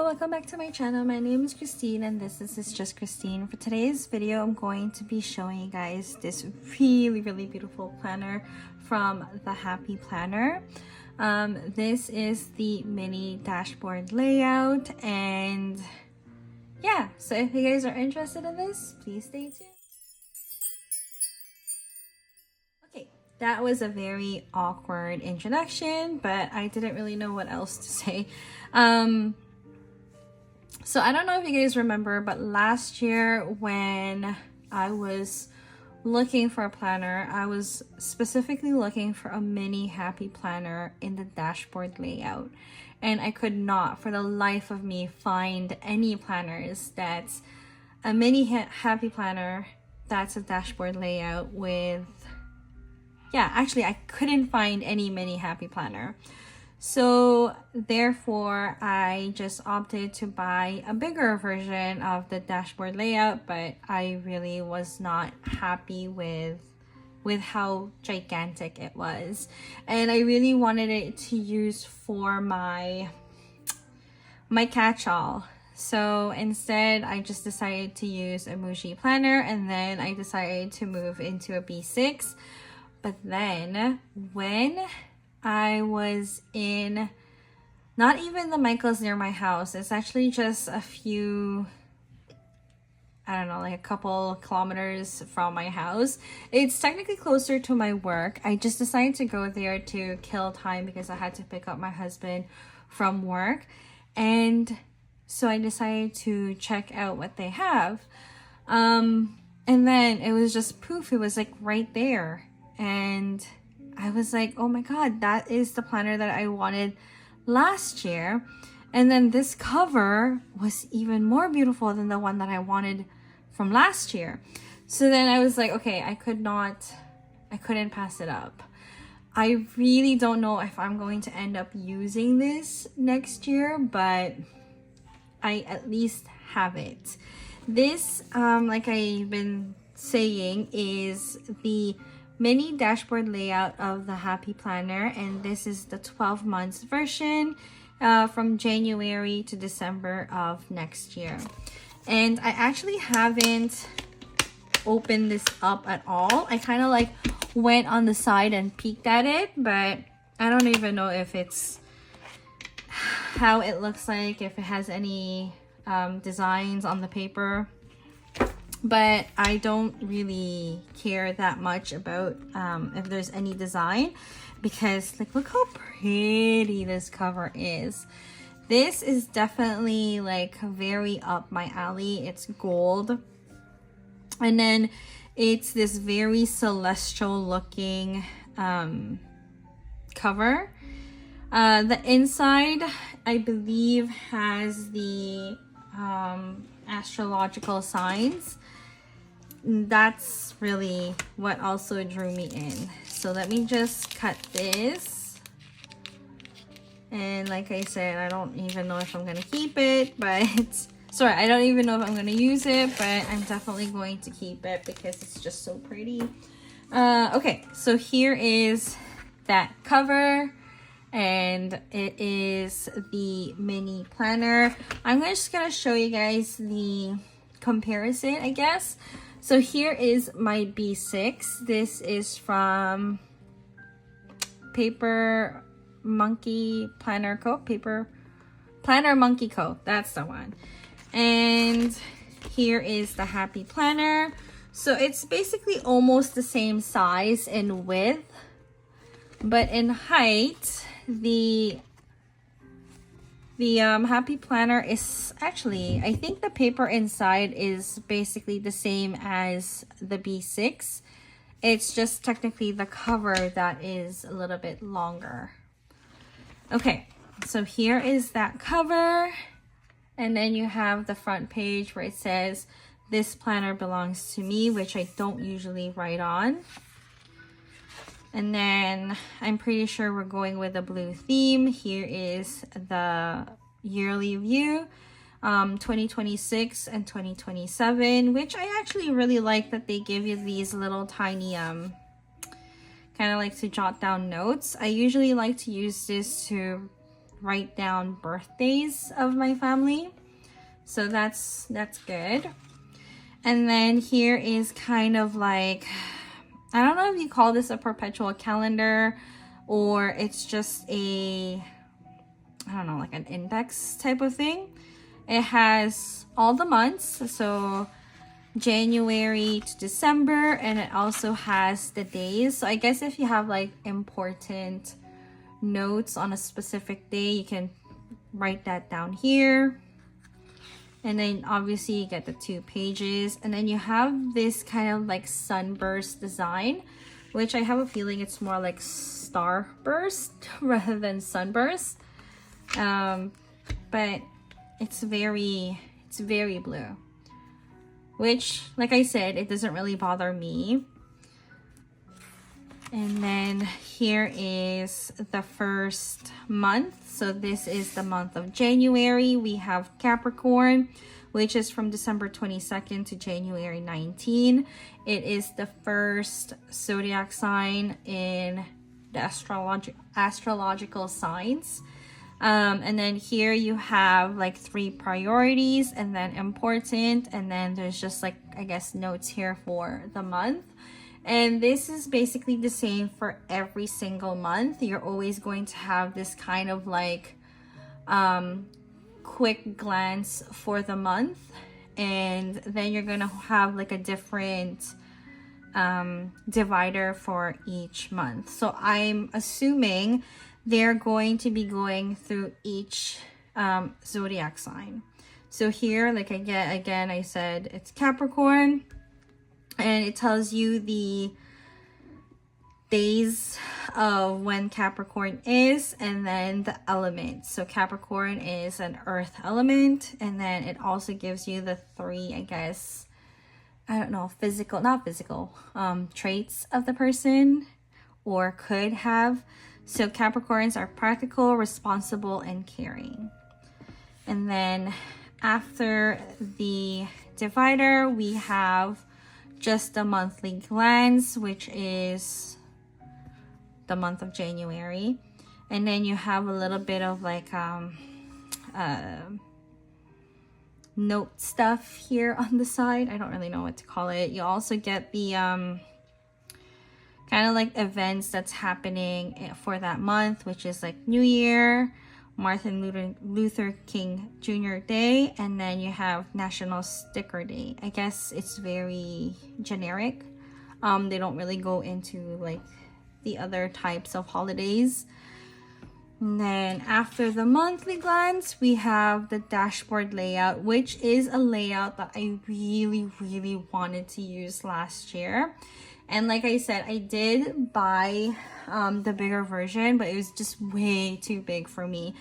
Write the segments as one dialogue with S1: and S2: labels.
S1: welcome back to my channel. My name is Christine and this is Just Christine. For today's video, I'm going to be showing you guys this really beautiful planner from the Happy Planner. This is the mini dashboard layout, and yeah, so if you guys are interested in this, please stay tuned. Okay, that was a very awkward introduction, but I didn't really know what else to say. So I don't know if you guys remember, but last year when I was looking for a planner, I was specifically looking for a mini Happy Planner in the dashboard layout. And I could not, for the life of me, find any planners that's a mini Happy Planner that's a dashboard layout with... Yeah, actually, I couldn't find any mini Happy Planner. So therefore, I just opted to buy a bigger version of the dashboard layout, but I really was not happy with how gigantic it was. And I really wanted it to use for my catch-all. So instead, I just decided to use a Muji planner, and then I decided to move into a B6. But then when I was in not even the Michaels near my house, it's actually just a few, I don't know, like a couple kilometers from my house. It's technically closer to my work. I just decided to go there to kill time because I had to pick up my husband from work. And so I decided to check out what they have. And then it was just poof, it was like right there. And I was like, oh my god, that is the planner that I wanted last year. And then this cover was even more beautiful than the one that I wanted from last year. So then I was like, okay, I couldn't pass it up. I really don't know if I'm going to end up using this next year, but I at least have it. This, like I've been saying, is the mini dashboard layout of the Happy Planner, and this is the 12 months version from January to December of next year. And I actually haven't opened this up at all. I kind of like went on the side and peeked at it, but I don't even know if it's how it looks like, if it has any designs on the paper. But I don't really care that much about if there's any design, because like, look how pretty this cover is. This is definitely like very up my alley. It's gold, and then it's this very celestial looking cover. The inside, I believe, has the astrological signs. That's really what also drew me in. So let me just cut this. And like I said, I don't even know if I'm going to keep it, but sorry, I don't even know if I'm going to use it, but I'm definitely going to keep it because it's just so pretty. Okay, so here is that cover, and it is the mini planner. I'm just going to show you guys the comparison, I guess. So here is my B6. This is from Paper Monkey Planner Co. plannermonkeyco. That's the one. And here is the Happy Planner. So it's basically almost the same size in width, but in height, the Happy Planner is actually, I think the paper inside is basically the same as the B6. It's just technically the cover that is a little bit longer. Okay, so here is that cover. And then you have the front page where it says, "This planner belongs to me," which I don't usually write on. And then I'm pretty sure we're going with a blue theme. Here is the yearly view, 2026 and 2027, which I actually really like that they give you these little tiny, kind of like to jot down notes. I usually like to use this to write down birthdays of my family. So that's good. And then here is kind of like, I don't know if you call this a perpetual calendar or it's just a, I don't know, like an index type of thing. It has all the months, so January to December, and it also has the days. So I guess if you have like important notes on a specific day, you can write that down here. And then obviously you get the 2 pages, and then you have this kind of like sunburst design, which I have a feeling it's more like starburst rather than sunburst. But it's very blue, which, like I said, it doesn't really bother me. And then here is the first month. So this is the month of January. We have Capricorn, which is from December 22nd to January 19. It is the first zodiac sign in the astrological signs. And then here you have like 3 priorities and then important, and then there's just like, I guess, notes here for the month. And this is basically the same for every single month. You're always going to have this kind of like quick glance for the month, and then you're gonna have like a different divider for each month. So I'm assuming they're going to be going through each zodiac sign. So here, like again, I said it's Capricorn, and it tells you the days of when Capricorn is, and then the element. So Capricorn is an earth element, and then it also gives you the 3, I guess, I don't know, not physical traits of the person, or could have. So Capricorns are practical, responsible, and caring. And then after the divider, we have just a monthly glance, which is the month of January. And then you have a little bit of like note stuff here on the side. I don't really know what to call it. You also get the kind of like events that's happening for that month, which is like New Year, Martin Luther King Jr. Day, and then you have National Sticker Day. I guess it's very generic. They don't really go into like the other types of holidays. And then after the monthly glance, we have the dashboard layout, which is a layout that I really wanted to use last year. And like I said, I did buy the bigger version, but it was just way too big for me.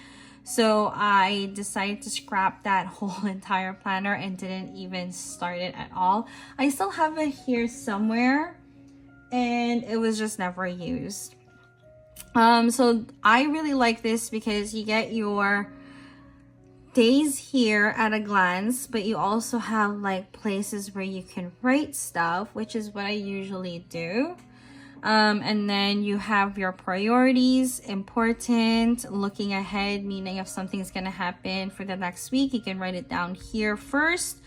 S1: So I decided to scrap that whole entire planner and didn't even start it at all. I still have it here somewhere, and it was just never used. So I really like this because you get your days here at a glance, but you also have like places where you can write stuff, which is what I usually do. And then you have your priorities, important, looking ahead, meaning if something's gonna happen for the next week, you can write it down here first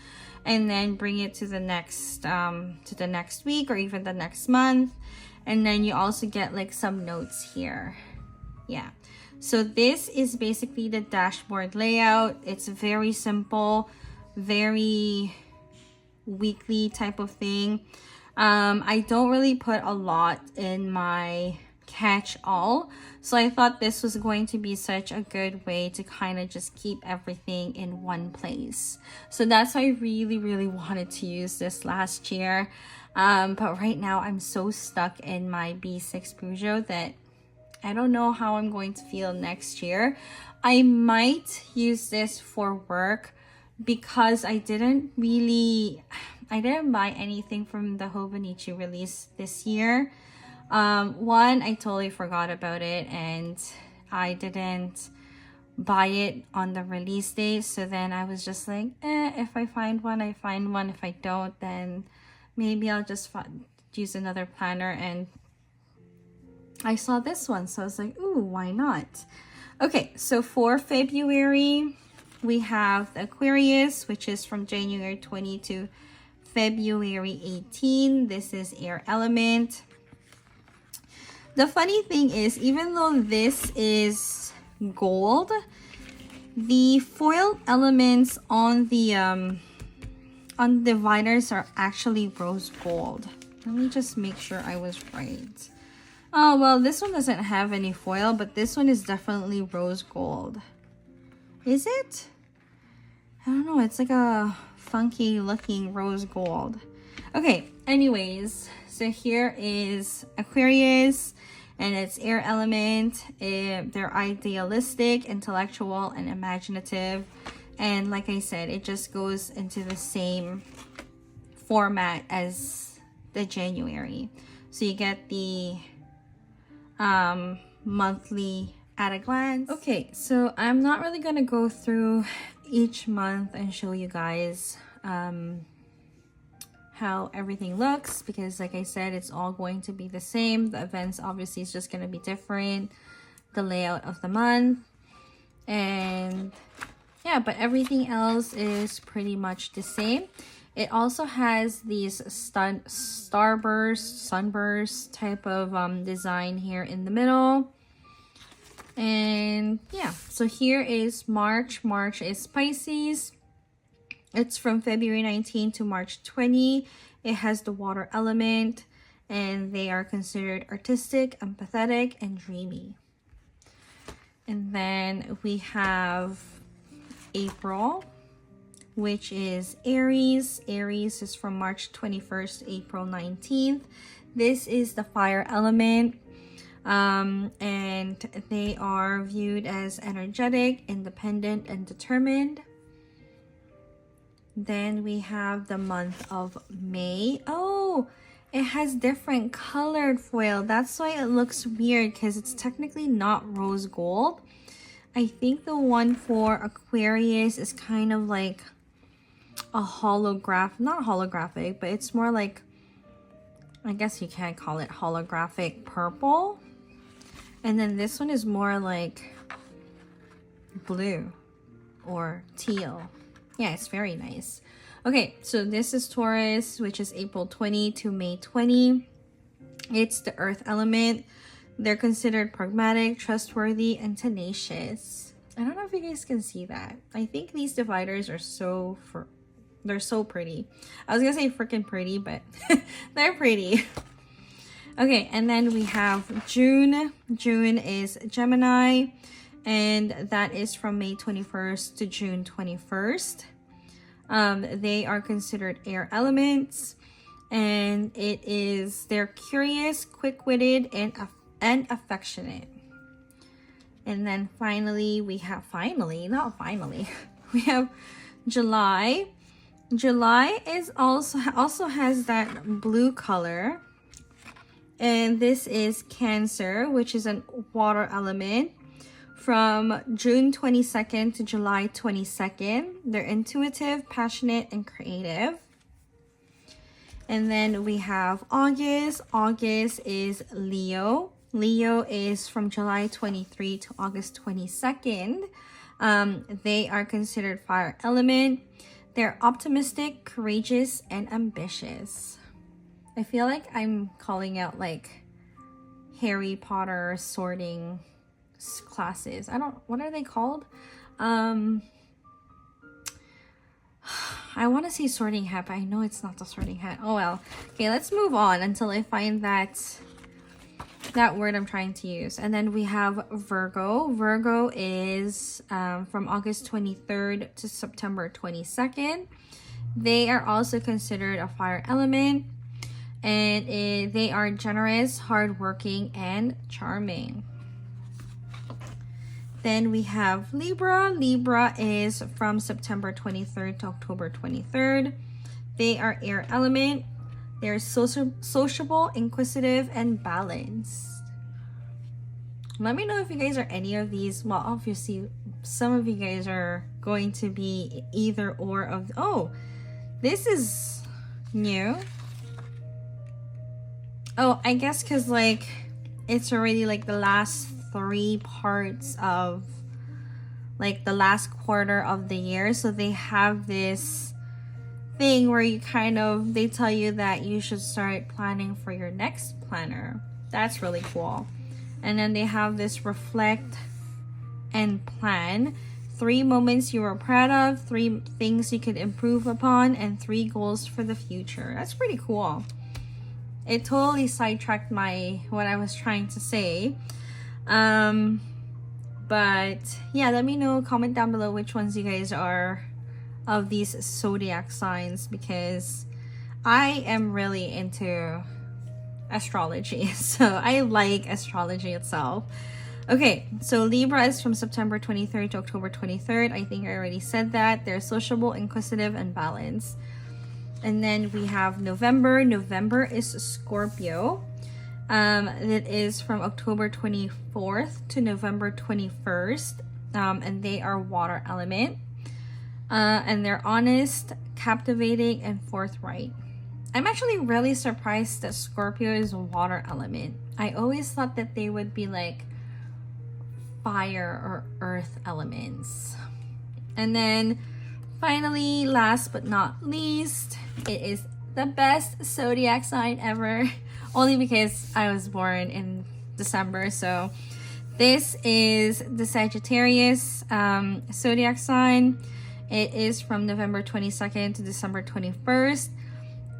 S1: and then bring it to the next week or even the next month. And then you also get like some notes here. Yeah. So this is basically the dashboard layout. It's very simple, very weekly type of thing. I don't really put a lot in my catch-all, so I thought this was going to be such a good way to kind of just keep everything in one place. So that's why I really wanted to use this last year. But right now I'm so stuck in my B6 Peugeot that I don't know how I'm going to feel next year. I might use this for work because I didn't buy anything from the Hobonichi release this year. One, I totally forgot about it and I didn't buy it on the release date. So then I was just like, if I find one, I find one. If I don't, then maybe I'll just use another planner. And I saw this one, so I was like, ooh, why not? Okay, so for February, we have the Aquarius, which is from January 20 to February 18. This is air element. The funny thing is, even though this is gold, the foil elements on the dividers are actually rose gold. Let me just make sure I was right. Oh, well, this one doesn't have any foil, but this one is definitely rose gold. Is it? I don't know. It's like a funky looking rose gold. Okay, anyways, so here is Aquarius, and it's air element. They're idealistic, intellectual, and imaginative. And like I said, it just goes into the same format as the January. So you get the monthly at a glance. Okay, so I'm not really gonna go through each month and show you guys how everything looks, because like I said, it's all going to be the same. The events obviously is just going to be different, the layout of the month, and yeah, but everything else is pretty much the same. It also has these sunburst type of design here in the middle. And yeah, so here is March. March is Pisces. It's from February 19 to March 20. It has the water element, and they are considered artistic, empathetic, and dreamy. And then we have April, which is Aries. Aries is from March 21st to April 19th. This is the fire element, and they are viewed as energetic, independent, and determined. Then we have the month of May. Oh, it has different colored foil. That's why it looks weird, because it's technically not rose gold. I think the one for Aquarius is kind of like a not holographic, but it's more like, I guess you can't call it holographic purple. And then this one is more like blue or teal. Yeah, it's very nice. Okay, so this is Taurus, which is April 20 to May 20. It's the earth element. They're considered pragmatic, trustworthy, and tenacious. I don't know if you guys can see that. I think these dividers are they're so pretty. I was gonna say freaking pretty, but they're pretty. Okay, and then we have June. June is Gemini, and that is from May 21st to June 21st. They are considered air elements, and they're curious, quick-witted, and affectionate. And then finally, we have we have July. July is also has that blue color, and this is Cancer, which is a water element. From June 22nd to July 22nd, they're intuitive, passionate, and creative. And then we have August. August is Leo. Leo is from July 23 to August 22nd. They are considered fire element. They're optimistic, courageous, and ambitious. I feel like I'm calling out like Harry Potter sorting classes. What are they called? I want to say sorting hat, but I know it's not the sorting hat. Oh well. Okay, let's move on until I find that word I'm trying to use. And then we have Virgo. Virgo is from August 23rd to September 22nd. They are also considered a fire element, and they are generous, hardworking, and charming. Then we have Libra. Libra is from September 23rd to October 23rd. They are air element. They're sociable, inquisitive, and balanced. Let me know if you guys are any of these. Well, obviously, some of you guys are going to be either or of... Oh, this is new. Oh, I guess because, like, it's already, like, the last 3 parts of like the last quarter of the year. So they have this thing where you they tell you that you should start planning for your next planner. That's really cool. And then they have this reflect and plan. 3 moments you were proud of, 3 things you could improve upon, and 3 goals for the future. That's pretty cool. It totally sidetracked what I was trying to say. But yeah, let me know, comment down below which ones you guys are of these zodiac signs, because I am really into astrology. So I like astrology itself. Okay, so Libra is from September 23rd to October 23rd. I think I already said that. They're sociable, inquisitive, and balanced. And then we have November. November is Scorpio. It is from October 24th to November 21st. And they are water element. And they're honest, captivating, and forthright. I'm actually really surprised that Scorpio is water element. I always thought that they would be like fire or earth elements. And then finally, last but not least, it is the best zodiac sign ever. Only because I was born in December. So this is the Sagittarius zodiac sign. It is from November 22nd to December 21st.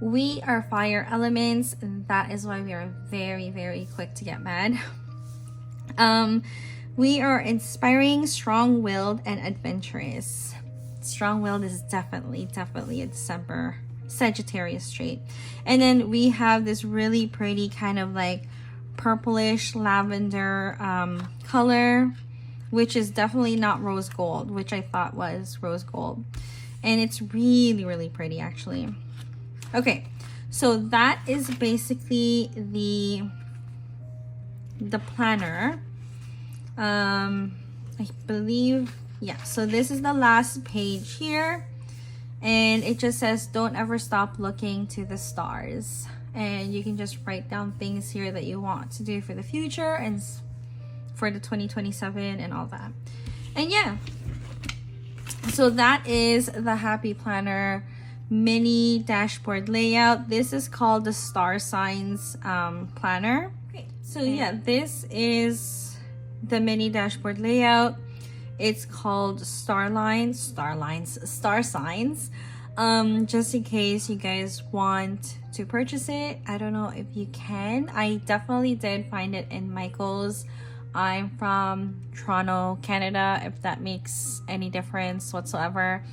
S1: We are fire elements, and that is why we are very, very quick to get mad. We are inspiring, strong-willed, and adventurous. Strong-willed is definitely a December Sagittarius trait. And then we have this really pretty kind of like purplish lavender color, which is definitely not rose gold, which I thought was rose gold. And it's really, really pretty actually. Okay, so that is basically the planner. I believe, yeah, so this is the last page here, and it just says don't ever stop looking to the stars. And you can just write down things here that you want to do for the future and for the 2027 and all that. And yeah, so that is the Happy Planner mini dashboard layout. This is called the Star Signs planner. Okay, so yeah, this is the mini dashboard layout. It's called Star Signs. Just in case you guys want to purchase it. I don't know if you can. I definitely did find it in Michael's. I'm from Toronto, Canada, if that makes any difference whatsoever.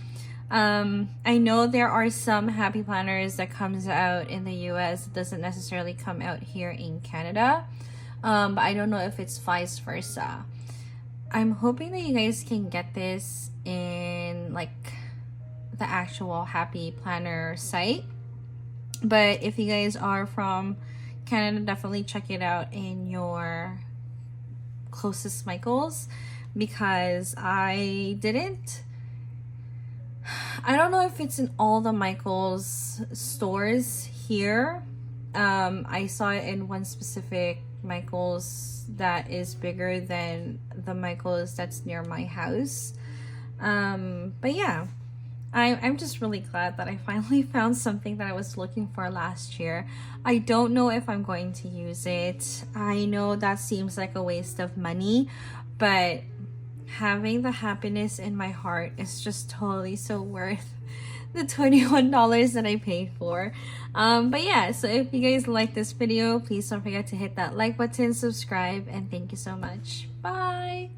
S1: I know there are some Happy Planners that comes out in the US. It doesn't necessarily come out here in Canada. But I don't know if it's vice versa. I'm hoping that you guys can get this in like the actual Happy Planner site. But if you guys are from Canada, definitely check it out in your closest Michael's, because I don't know if it's in all the Michael's stores here. I saw it in one specific Michael's that is bigger than the Michael's that's near my house. But yeah, I'm just really glad that I finally found something that I was looking for last year. I don't know if I'm going to use it. I know that seems like a waste of money, but having the happiness in my heart is just totally so worth the $21 that I paid for. But yeah, so if you guys like this video, please don't forget to hit that like button, subscribe, and thank you so much. Bye!